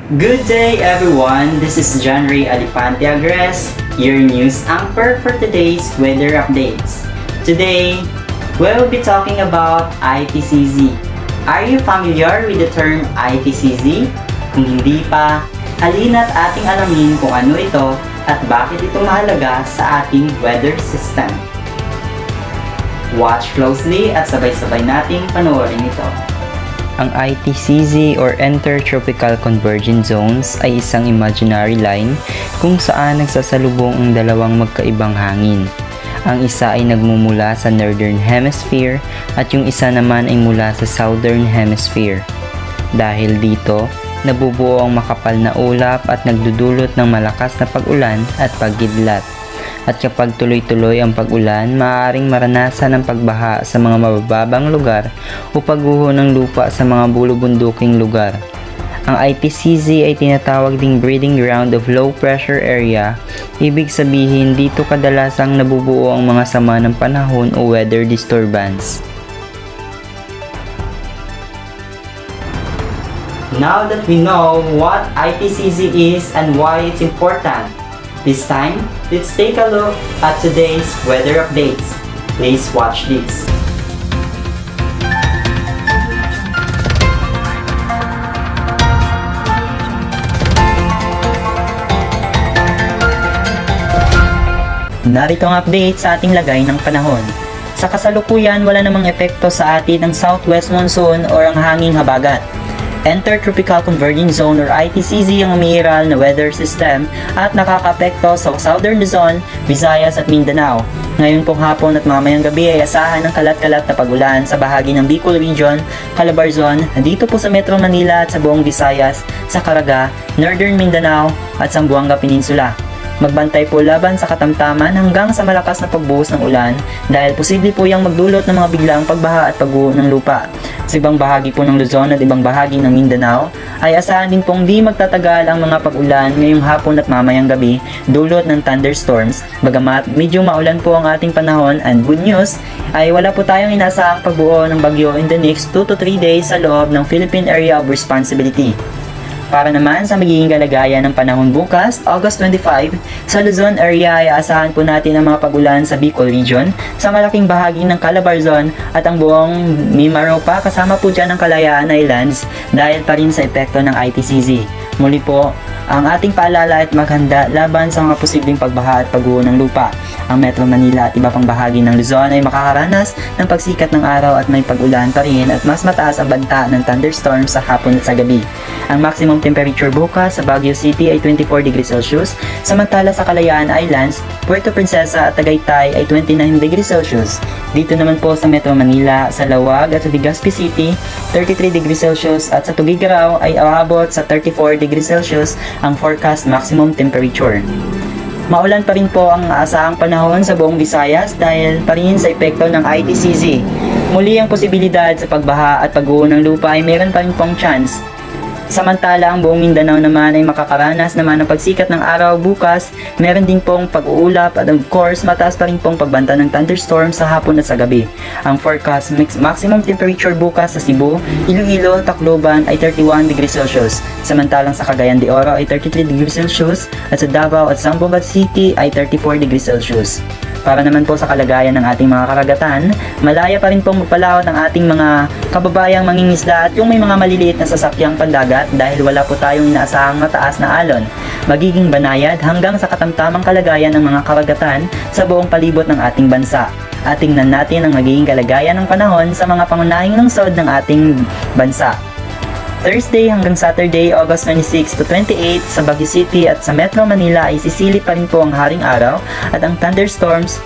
Good day everyone, this is John Ray Alipante Agres, your news anchor for today's weather updates. Today, we'll be talking about ITCZ. Are you familiar with the term ITCZ? Kung hindi pa, halina't ating alamin kung ano ito at bakit ito mahalaga sa ating weather system. Watch closely at sabay-sabay nating panoorin ito. Ang ITCZ or Intertropical Convergence Zones ay isang imaginary line kung saan nagsasalubong ang dalawang magkaibang hangin. Ang isa ay nagmumula sa Northern Hemisphere at yung isa naman ay mula sa Southern Hemisphere. Dahil dito, nabubuo ang makapal na ulap at nagdudulot ng malakas na pag-ulan at pagkidlat. At kapag tuloy-tuloy ang pag-ulan, maaaring maranasan ang pagbaha sa mga mabababang lugar o pagguho ng lupa sa mga bulubunduking lugar. Ang ITCZ ay tinatawag ding breeding ground of low pressure area. Ibig sabihin, dito kadalasang nabubuo ang mga sama ng panahon o weather disturbance. Now that we know what ITCZ is and why it's important, this time, let's take a look at today's weather updates. Please watch this. Narito ang update sa ating lagay ng panahon. Sa kasalukuyan, wala namang epekto sa atin ang southwest monsoon or ang hanging habagat. Intertropical Convergence Zone or ITCZ ang umiiral na weather system at nakakapekto sa Southern Luzon, Visayas at Mindanao. Ngayon pong hapon at mamayang gabi ay asahan ng kalat-kalat na pag-ulan sa bahagi ng Bicol Region, Calabarzon, dito po sa Metro Manila at sa buong Visayas, sa Caraga, Northern Mindanao at Zamboanga Peninsula. Magbantay po laban sa katamtaman hanggang sa malakas na pagbuhos ng ulan dahil posible po yung magdulot ng mga biglang pagbaha at pagguho ng lupa. Sa ibang bahagi po ng Luzon at ibang bahagi ng Mindanao ay asahan din pong di magtatagal ang mga pag-ulan ngayong hapon at mamayang gabi dulot ng thunderstorms. Bagamat medyo maulan po ang ating panahon and good news ay wala po tayong inaasahang pagbuo ng bagyo in the next 2 to 3 days sa loob ng Philippine Area of Responsibility. Para naman sa magiging kalagayan ng panahon bukas, August 25, sa Luzon area ay aasahan po natin ang mga pag-ulan sa Bicol Region, sa malaking bahagi ng Calabarzon at ang buong Mimaropa kasama po dyan ang Kalayaan Islands dahil pa rin sa epekto ng ITCZ. Muli po, ang ating paalala at maghanda laban sa mga posibleng pagbaha at pagguho ng lupa. Ang Metro Manila at iba pang bahagi ng Luzon ay makakaranas ng pagsikat ng araw at may pag-ulan pa rin at mas mataas ang banta ng thunderstorms sa hapon at sa gabi. Ang maximum temperature bukas sa Baguio City ay 24 degrees Celsius, samantala sa Kalayaan Islands, Puerto Princesa at Tagaytay ay 29 degrees Celsius. Dito naman po sa Metro Manila, sa Lawag at sa Legazpi City, 33 degrees Celsius at sa Tuguegarao ay aabot sa 34 degrees Celsius ang forecast maximum temperature. Maulan pa rin po ang aasahang panahon sa buong Visayas dahil pa rin sa epekto ng ITCZ. Muli ang posibilidad sa pagbaha at pagguho ng lupa ay meron pa rin pong chance. Samantala, ang buong Mindanao naman ay makakaranas naman ng pagsikat ng araw bukas, meron din pong pag-uulap at of course, mataas pa rin pong pagbanta ng thunderstorm sa hapon at sa gabi. Ang forecast maximum temperature bukas sa Cebu, Iloilo, Tacloban ay 31 degrees Celsius. Samantalang sa Cagayan de Oro ay 33 degrees Celsius at sa Davao at Zamboanga City ay 34 degrees Celsius. Para naman po sa kalagayan ng ating mga karagatan, malaya pa rin pong magpalaot ang ating mga kababayang mangingisda at yung may mga maliliit na sasakyang pandagat dahil wala po tayong inaasahang mataas na alon. Magiging banayad hanggang sa katamtamang kalagayan ng mga karagatan sa buong palibot ng ating bansa. At tingnan natin ang magiging kalagayan ng panahon sa mga pangunahing lungsod ng ating bansa. Thursday hanggang Saturday, August 26 to 28 sa Baguio City at sa Metro Manila ay sisilip pa rin po ang haring araw at ang thunderstorms.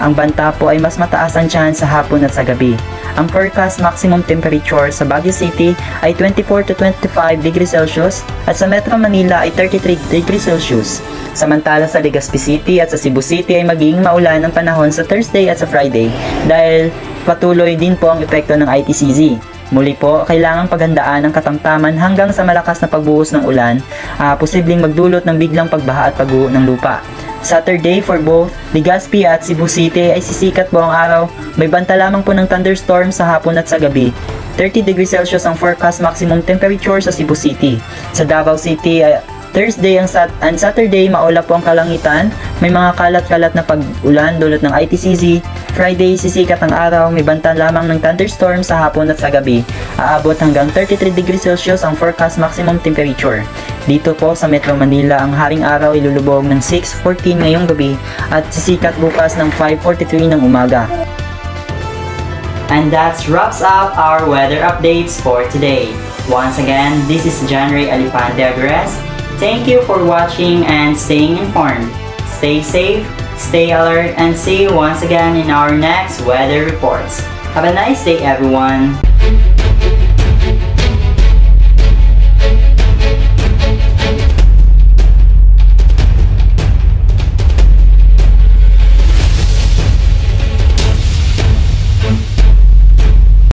Ang banta po ay mas mataas ang chance sa hapon at sa gabi. Ang forecast maximum temperature sa Baguio City ay 24 to 25 degrees Celsius at sa Metro Manila ay 33 degrees Celsius. Samantala sa Legazpi City at sa Cebu City ay magiging maulan ang panahon sa Thursday at sa Friday dahil patuloy din po ang epekto ng ITCZ. Muli po, kailangang paghandaan ang katamtaman hanggang sa malakas na pagbuhos ng ulan, posibleng magdulot ng biglang pagbaha at pagguho ng lupa. Saturday for both Legazpi at Cebu City ay sisikat po ang araw. May banta lamang po ng thunderstorm sa hapon at sa gabi. 30 degrees Celsius ang forecast maximum temperature sa Cebu City. Sa Davao City, Thursday and Saturday, maulap po ang kalangitan. May mga kalat-kalat na pag-ulan dulot ng ITCZ. Friday, sisikat ang araw. May banta lamang ng thunderstorm sa hapon at sa gabi. Aabot hanggang 33 degrees Celsius ang forecast maximum temperature. Dito po sa Metro Manila, ang haring araw ilulubog ng 6:14 ngayong gabi at sisikat bukas ng 5:43 ng umaga. And that wraps up our weather updates for today. Once again, this is John Ray Alipante Agres. Thank you for watching and staying informed. Stay safe, stay alert, and see you once again in our next weather reports. Have a nice day, everyone!